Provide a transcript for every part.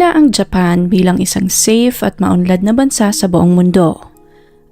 Kilala ang Japan bilang isang safe at maunlad na bansa sa buong mundo.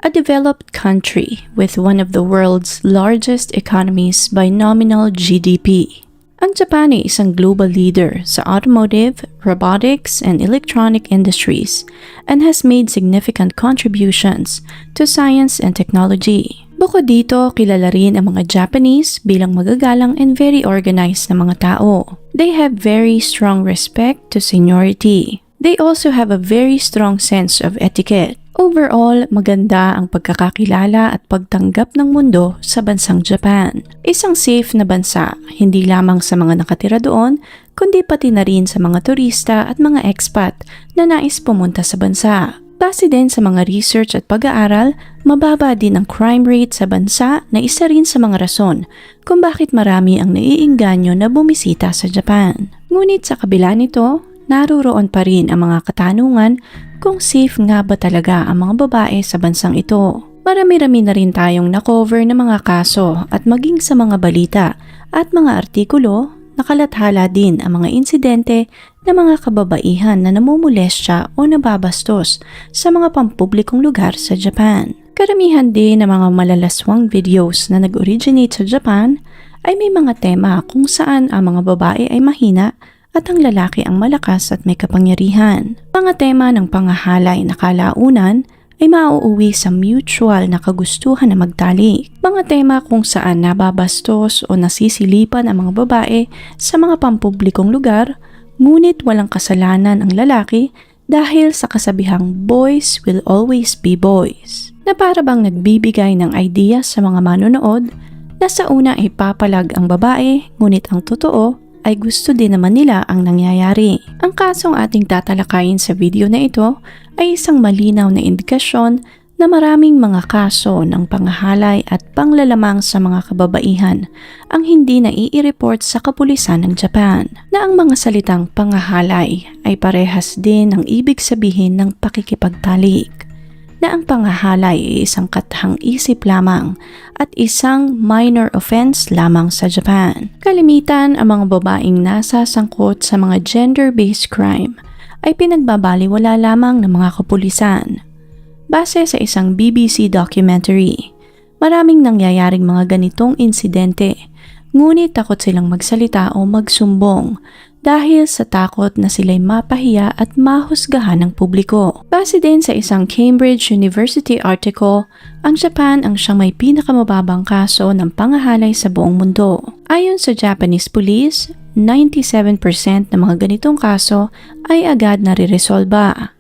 A developed country with one of the world's largest economies by nominal GDP. Ang Japan ay isang global leader sa automotive, robotics, and electronic industries and has made significant contributions to science and technology. Bukod dito, kilala rin ang mga Japanese bilang magagalang and very organized na mga tao. They have very strong respect to seniority. They also have a very strong sense of etiquette. Overall, maganda ang pagkakakilala at pagtanggap ng mundo sa bansang Japan. Isang safe na bansa, hindi lamang sa mga nakatira doon, kundi pati na rin sa mga turista at mga expat na nais pumunta sa bansa. Base din sa mga research at pag-aaral, mababa din ang crime rate sa bansa na isa rin sa mga rason kung bakit marami ang naiengganyo na bumisita sa Japan. Ngunit sa kabila nito, naruroon pa rin ang mga katanungan kung safe nga ba talaga ang mga babae sa bansang ito. Marami-rami na rin tayong na-cover na mga kaso at maging sa mga balita at mga artikulo, nakalathala din ang mga insidente na mga kababaihan na namumulestya o nababastos sa mga pampublikong lugar sa Japan. Karamihan din ng mga malalaswang videos na nag-originate sa Japan ay may mga tema kung saan ang mga babae ay mahina at ang lalaki ang malakas at may kapangyarihan. Mga tema ng pangahalay na kalaunan ay mauuwi sa mutual na kagustuhan na magtalik. Mga tema kung saan nababastos o nasisilipan ang mga babae sa mga pampublikong lugar, ngunit walang kasalanan ang lalaki dahil sa kasabihang boys will always be boys. Na para bang nagbibigay ng idea sa mga manonood na sa una ay papalag ang babae, ngunit ang totoo ay gusto din naman nila ang nangyayari. Ang kasong ating tatalakayin sa video na ito ay isang malinaw na indikasyon na maraming mga kaso ng pangahalay at panglalamang sa mga kababaihan ang hindi nai-report sa kapulisan ng Japan, na ang mga salitang pangahalay ay parehas din ng ibig sabihin ng pakikipagtalik, na ang pangahalay ay isang katahang-isip lamang at isang minor offense lamang sa Japan. Kalimitan ang mga babaeng nasasangkot sa mga gender-based crime ay pinagbabaliwala lamang ng mga kapulisan. Base sa isang BBC documentary, maraming nangyayaring mga ganitong insidente, ngunit takot silang magsalita o magsumbong dahil sa takot na sila'y mapahiya at mahusgahan ng publiko. Base din sa isang Cambridge University article, ang Japan ang siyang may pinakamababang kaso ng pangahalay sa buong mundo. Ayon sa Japanese police, 97% ng mga ganitong kaso ay agad nare-resolba.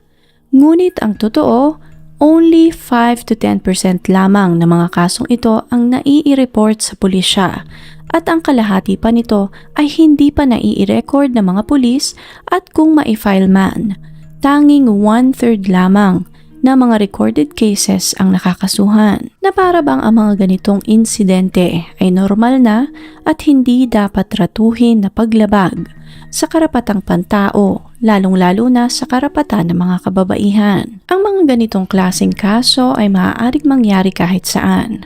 Ngunit ang totoo, only 5 to 10% lamang ng mga kasong ito ang nai-report sa pulisya, at ang kalahati pa nito ay hindi pa nai-record ng mga pulis, at kung ma-file man, tanging 1/3 lamang na mga recorded cases ang nakakasuhan. Na para bang ang mga ganitong insidente ay normal na at hindi dapat tratuhin na paglabag sa karapatang pantao, lalong-lalo na sa karapatan ng mga kababaihan. Ang mga ganitong klaseng kaso ay maaaring mangyari kahit saan,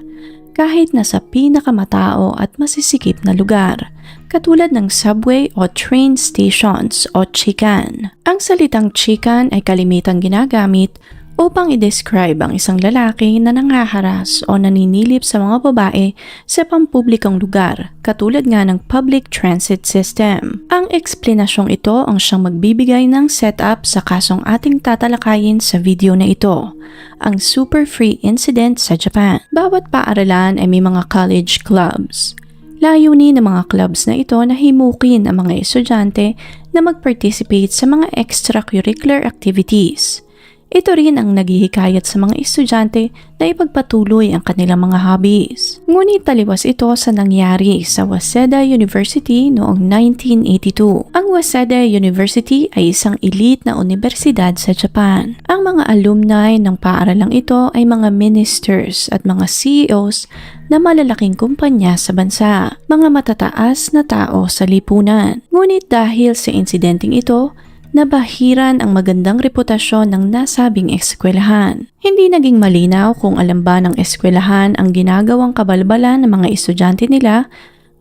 kahit na sa pinakamatao at masisikip na lugar, katulad ng subway o train stations o chikan. Ang salitang chikan ay kalimitang ginagamit upang i-describe ang isang lalaki na nanghaharas o naninilip sa mga babae sa pampublikong lugar, katulad nga ng public transit system. Ang eksplanasyong ito ang siyang magbibigay ng setup sa kasong ating tatalakayin sa video na ito, ang Super Free Incident sa Japan. Bawat paaralan ay may mga college clubs. Layunin ng mga clubs na ito na himukin ang mga estudyante na mag-participate sa mga extracurricular activities. Ito rin ang naghihikayat sa mga estudyante na ipagpatuloy ang kanilang mga hobbies. Ngunit taliwas ito sa nangyari sa Waseda University noong 1982. Ang Waseda University ay isang elite na universidad sa Japan. Ang mga alumni ng paaralang ito ay mga ministers at mga CEOs na malalaking kumpanya sa bansa, mga matataas na tao sa lipunan. Ngunit dahil sa insidenteng ito, nabahiran ang magandang reputasyon ng nasabing eskwelahan. Hindi naging malinaw kung alam ba ng eskwelahan ang ginagawang kabalbalan ng mga estudyante nila,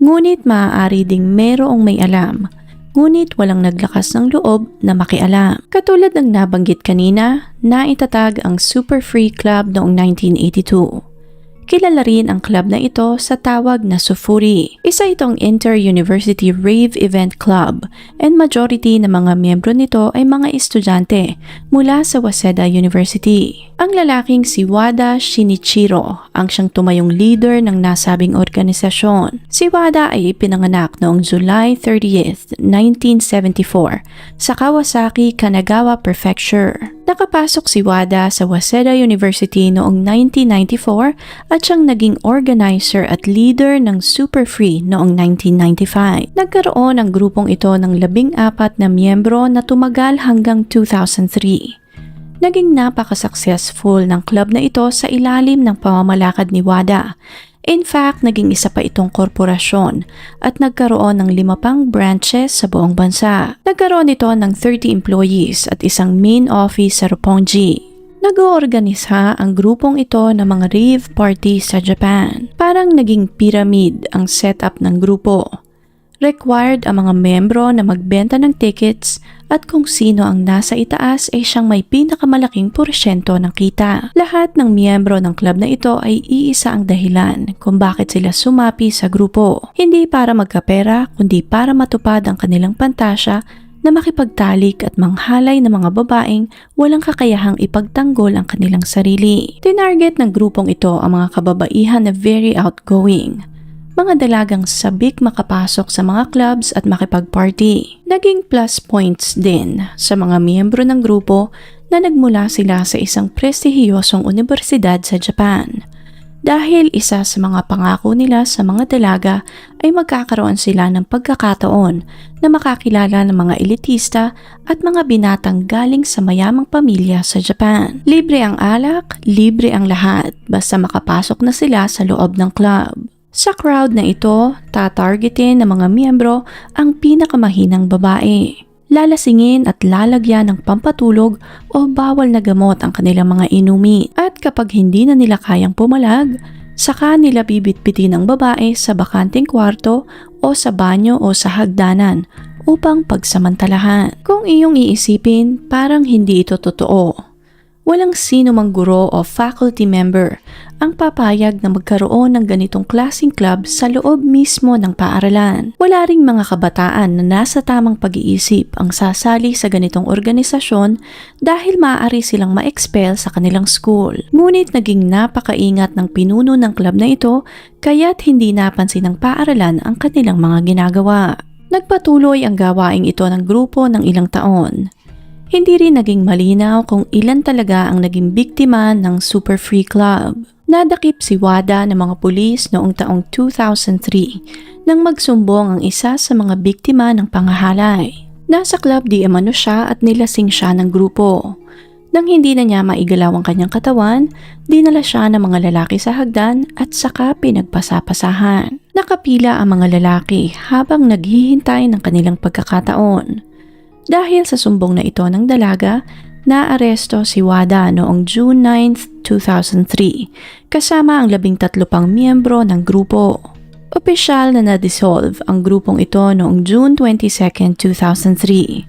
ngunit maaari ding merong may alam ngunit walang naglakas ng loob na makialam. Katulad ng nabanggit kanina, naitatag ang Super Free Club noong 1982. Kilala rin ang club na ito sa tawag na Sufuri. Isa itong inter-university rave event club and majority ng mga miyembro nito ay mga estudyante mula sa Waseda University. Ang lalaking si Wada Shinichiro ang siyang tumayong leader ng nasabing organisasyon. Si Wada ay ipinanganak noong July 30th, 1974 sa Kawasaki, Kanagawa Prefecture. Nakapasok si Wada sa Waseda University noong 1994 at siyang naging organizer at leader ng Super Free noong 1995. Nagkaroon ang grupong ito ng 14 na miyembro na tumagal hanggang 2003. Naging napaka-successful ng club na ito sa ilalim ng pamamalakad ni Wada. In fact, naging isa pa itong korporasyon at nagkaroon ng 5 pang branches sa buong bansa. Nagkaroon ito ng 30 employees at isang main office sa Roppongi. Nag-oorganisa ang grupong ito ng mga rave party sa Japan. Parang naging pyramid ang setup ng grupo. Required ang mga membro na magbenta ng tickets at kung sino ang nasa itaas ay siyang may pinakamalaking porsyento ng kita. Lahat ng miyembro ng club na ito ay iisa ang dahilan kung bakit sila sumapi sa grupo. Hindi para magkapera kundi para matupad ang kanilang pantasya na makipagtalik at manghalay ng mga babaeng walang kakayahang ipagtanggol ang kanilang sarili. Tinarget ng grupong ito ang mga kababaihan na very outgoing. Mga dalagang sabik makapasok sa mga clubs at makipag-party. Naging plus points din sa mga miyembro ng grupo na nagmula sila sa isang prestihiyosong universidad sa Japan. Dahil isa sa mga pangako nila sa mga dalaga ay magkakaroon sila ng pagkakataon na makakilala ng mga elitista at mga binatang galing sa mayamang pamilya sa Japan. Libre ang alak, libre ang lahat, basta makapasok na sila sa loob ng club. Sa crowd na ito, tatargetin ng mga miyembro ang pinakamahinang babae. Lalasingin at lalagyan ng pampatulog o bawal na gamot ang kanilang mga inumin. At kapag hindi na nila kayang pumalag, saka nila bibitbitin ang babae sa bakanting kwarto o sa banyo o sa hagdanan upang pagsamantalahan. Kung iyong iisipin, parang hindi ito totoo. Walang sino mang guro o faculty member ang papayag na magkaroon ng ganitong klaseng club sa loob mismo ng paaralan. Wala ring mga kabataan na nasa tamang pag-iisip ang sasali sa ganitong organisasyon dahil maaari silang ma-expel sa kanilang school. Ngunit naging napakaingat ng pinuno ng club na ito kaya't hindi napansin ng paaralan ang kanilang mga ginagawa. Nagpatuloy ang gawaing ito ng grupo ng ilang taon. Hindi rin naging malinaw kung ilan talaga ang naging biktima ng Super Free Club. Nadakip si Wada ng mga pulis noong taong 2003 nang magsumbong ang isa sa mga biktima ng pangahalay. Nasa club di umano siya at nilasing siya ng grupo. Nang hindi na niya maigalaw ang kanyang katawan, dinala siya ng mga lalaki sa hagdan at saka pinagpasapasahan. Nakapila ang mga lalaki habang naghihintay ng kanilang pagkakataon. Dahil sa sumbong na ito ng dalaga, naaresto si Wada noong June 9, 2003 kasama ang 13 pang miyembro ng grupo. Opisyal na na-dissolve ang grupong ito noong June 22, 2003.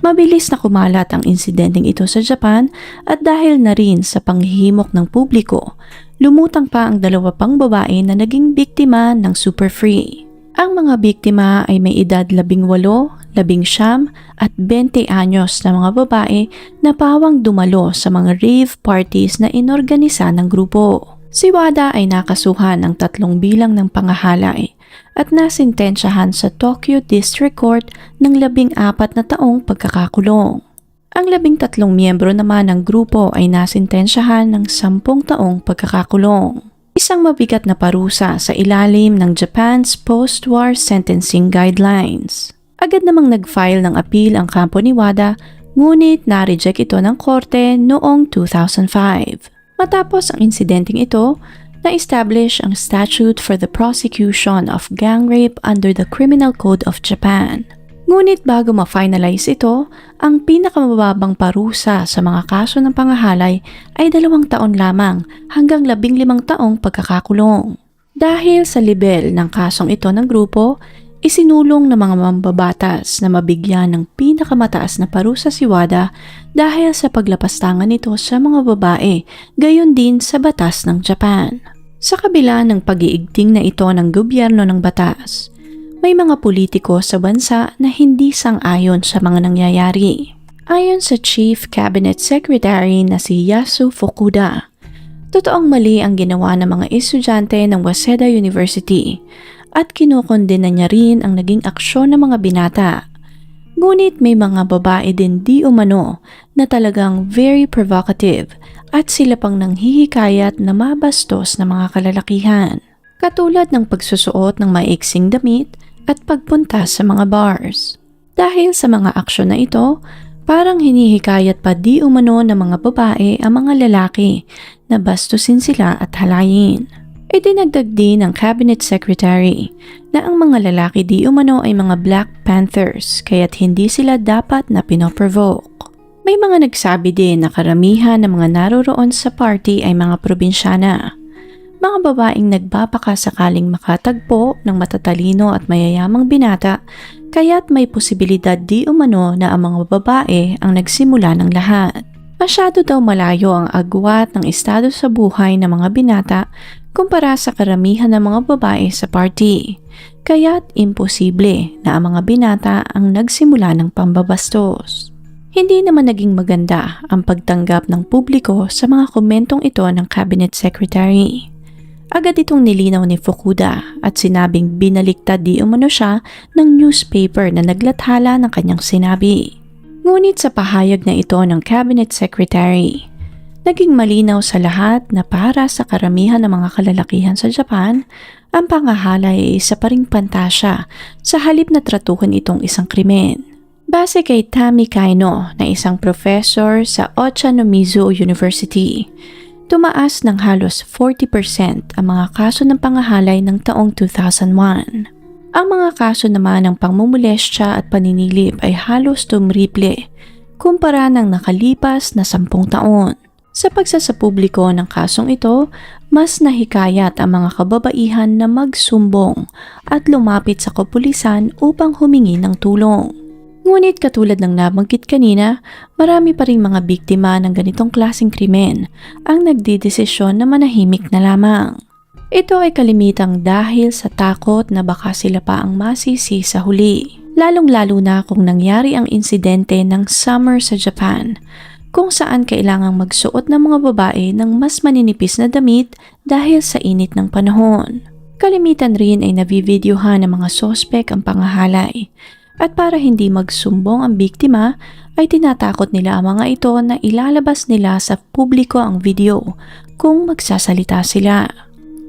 Mabilis na kumalat ang insidenteng ito sa Japan at dahil na rin sa panghihimok ng publiko, lumutang pa ang 2 pang babae na naging biktima ng Super Free. Ang mga biktima ay may edad 18, 19 at 20 anyos na mga babae na pawang dumalo sa mga rave parties na inorganisa ng grupo. Si Wada ay nakasuhan ng 3 bilang ng pangahalay at nasintensyahan sa Tokyo District Court ng 14 na taong pagkakakulong. Ang 13 miyembro naman ng grupo ay nasintensyahan ng 10 taong pagkakakulong. Isang mabigat na parusa sa ilalim ng Japan's post-war sentencing guidelines. Agad namang nag-file ng appeal ang kampo ni Wada, ngunit na-reject ito ng korte noong 2005. Matapos ang insidenteng ito, na-establish ang Statute for the Prosecution of Gang Rape under the Criminal Code of Japan. Ngunit bago ma-finalize ito, ang pinakamababang parusa sa mga kaso ng pangahalay ay 2 taon lamang hanggang 15 taong pagkakakulong. Dahil sa level ng kasong ito ng grupo, Isinulong ng mga mambabatas na mabigyan ng pinakamataas na parusa si WADA dahil sa paglapastangan nito sa mga babae, gayon din sa batas ng Japan. Sa kabila ng pag-iigting na ito ng gobyerno ng batas, may mga politiko sa bansa na hindi sang-ayon sa mga nangyayari. Ayon sa Chief Cabinet Secretary na si Yasu Fukuda, totoong mali ang ginawa ng mga estudyante ng Waseda University at kinukondena niya rin ang naging aksyon ng mga binata. Ngunit may mga babae din di umano na talagang very provocative at sila pang nanghihikayat na mabastos na mga kalalakihan. Katulad ng pagsusuot ng maiksing damit at pagpunta sa mga bars. Dahil sa mga aksyon na ito, parang hinihikayat pa di umano ng mga babae ang mga lalaki na bastusin sila at halayin. Idinagdag din ng Cabinet Secretary na ang mga lalaki di umano ay mga Black Panthers kaya't hindi sila dapat na pinoprovoke. May mga nagsabi din na karamihan ng mga naroroon sa party ay mga probinsyana. Mga babaeng nagbabaka-sakaling makatagpo ng matatalino at mayayamang binata kaya't may posibilidad di umano na ang mga babae ang nagsimula ng lahat. Masyado daw malayo ang agwat ng estado sa buhay ng mga binata kumpara sa karamihan ng mga babae sa party, kaya't imposible na ang mga binata ang nagsimula ng pambabastos. Hindi naman naging maganda ang pagtanggap ng publiko sa mga komentong ito ng Cabinet Secretary. Agad itong nilinaw ni Fukuda at sinabing binaliktad di umano siya ng newspaper na naglathala ng kanyang sinabi. Ngunit sa pahayag na ito ng Cabinet Secretary, naging malinaw sa lahat na para sa karamihan ng mga kalalakihan sa Japan, ang pangahala ay isa pa ring pantasya sa halip na tratuhan itong isang krimen. Base kay Tami Kaino na isang professor sa Ochanomizu University, tumaas ng halos 40% ang mga kaso ng pangahalay ng taong 2001. Ang mga kaso naman ng pangmumolestya at paninilip ay halos tumriple kumpara ng nakalipas na 10 taon. Sa pagsasapubliko ng kasong ito, mas nahikayat ang mga kababaihan na magsumbong at lumapit sa kapulisan upang humingi ng tulong. Ngunit katulad ng nabanggit kanina, marami pa ring mga biktima ng ganitong klaseng krimen ang nagdidesisyon na manahimik na lamang. Ito ay kalimitang dahil sa takot na baka sila pa ang masisi sa huli. Lalong-lalo na kung nangyari ang insidente ng summer sa Japan, kung saan kailangang magsuot ng mga babae ng mas maninipis na damit dahil sa init ng panahon. Kalimitan rin ay nabivideohan ng mga sospek ang pangahalay. At para hindi magsumbong ang biktima, ay tinatakot nila ang mga ito na ilalabas nila sa publiko ang video kung magsasalita sila.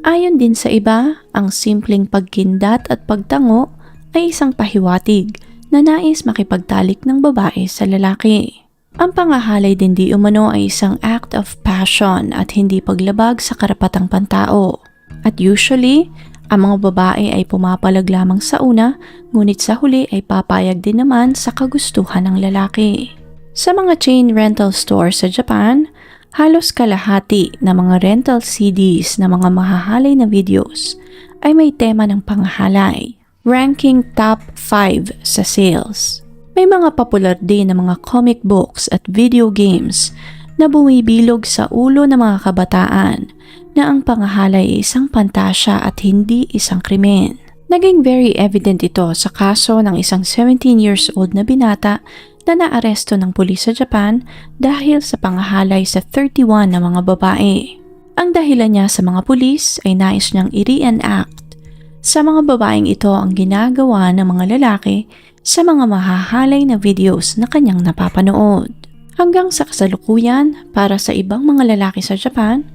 Ayon din sa iba, ang simpleng pagkindat at pagtango ay isang pahiwatig na nais makipagtalik ng babae sa lalaki. Ang pangahalay din di umano ay isang act of passion at hindi paglabag sa karapatang pantao. At usually, ang mga babae ay pumapalag lamang sa una, ngunit sa huli ay papayag din naman sa kagustuhan ng lalaki. Sa mga chain rental store sa Japan, halos kalahati na mga rental CDs na mga mahahalay na videos ay may tema ng pangahalay, ranking top 5 sa sales. May mga popular din na mga comic books at video games na bumibilog sa ulo ng mga kabataan na ang pangahalay ay isang pantasya at hindi isang krimen. Naging very evident ito sa kaso ng isang 17 years old na binata na naaresto ng pulis sa Japan dahil sa pangahalay sa 31 na mga babae. Ang dahilan niya sa mga pulis ay nais niyang i-reenact sa mga babaeng ito ang ginagawa ng mga lalaki sa mga mahahalay na videos na kanyang napapanood. Hanggang sa kasalukuyan, para sa ibang mga lalaki sa Japan,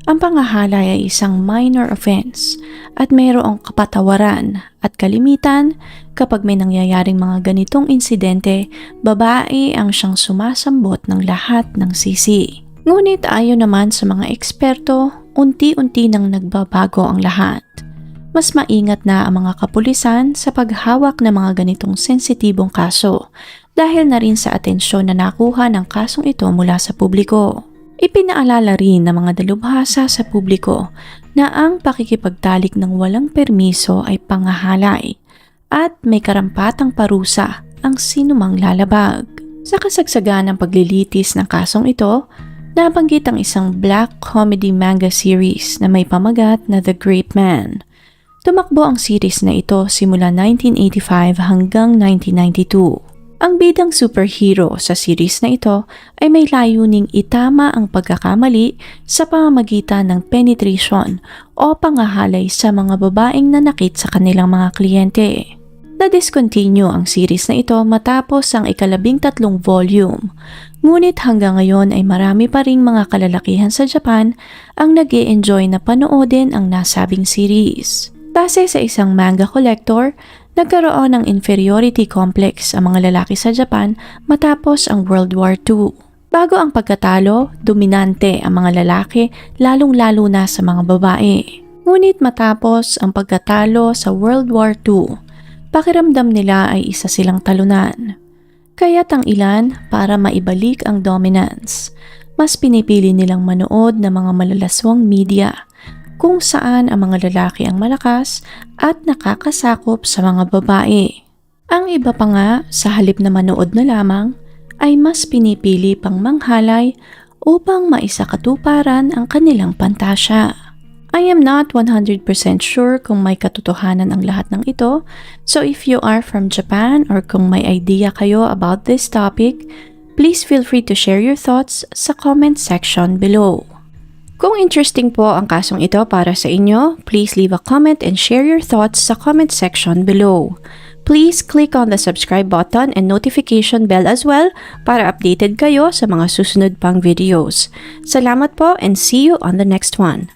ang pangahalay ay isang minor offense at mayroong kapatawaran at kalimitan kapag may nangyayaring mga ganitong insidente, babae ang siyang sumasambot ng lahat ng sisi. Ngunit ayon naman sa mga eksperto, unti-unti nang nagbabago ang lahat. Mas maingat na ang mga kapulisan sa paghawak ng mga ganitong sensitibong kaso dahil na rin sa atensyon na nakuha ng kasong ito mula sa publiko. Ipinaalala rin ng mga dalubhasa sa publiko na ang pakikipagtalik ng walang permiso ay pangahalay at may karampatang parusa ang sinumang lalabag. Sa kasagsagan ng paglilitis ng kasong ito, nabanggit ang isang black comedy manga series na may pamagat na The Grape Man. Tumakbo ang series na ito simula 1985 hanggang 1992. Ang bidang superhero sa series na ito ay may layuning itama ang pagkakamali sa pamamagitan ng penetration o pangahalay sa mga babaeng nanakit sa kanilang mga kliyente. Na-discontinue ang series na ito matapos ang ika-13 volume, ngunit hanggang ngayon ay marami pa ring mga kalalakihan sa Japan ang nag-e-enjoy na panoodin ang nasabing series. Base sa isang manga collector, nagkaroon ng inferiority complex ang mga lalaki sa Japan matapos ang World War II. Bago ang pagkatalo, dominante ang mga lalaki lalong-lalo na sa mga babae. Ngunit matapos ang pagkatalo sa World War II, pakiramdam nila ay isa silang talunan. Kaya't ang ilan, para maibalik ang dominance, mas pinipili nilang manood ng mga malalaswang media kung saan ang mga lalaki ang malakas at nakakasakop sa mga babae. Ang iba pa nga, sa halip na manood na lamang, ay mas pinipili pang manghalay upang maisakatuparan ang kanilang pantasya. I am not 100% sure kung may katotohanan ang lahat ng ito, so if you are from Japan or kung may idea kayo about this topic, please feel free to share your thoughts sa comment section below. Kung interesting po ang kasong ito para sa inyo, please leave a comment and share your thoughts sa comment section below. Please click on the subscribe button and notification bell as well para updated kayo sa mga susunod pang videos. Salamat po and see you on the next one.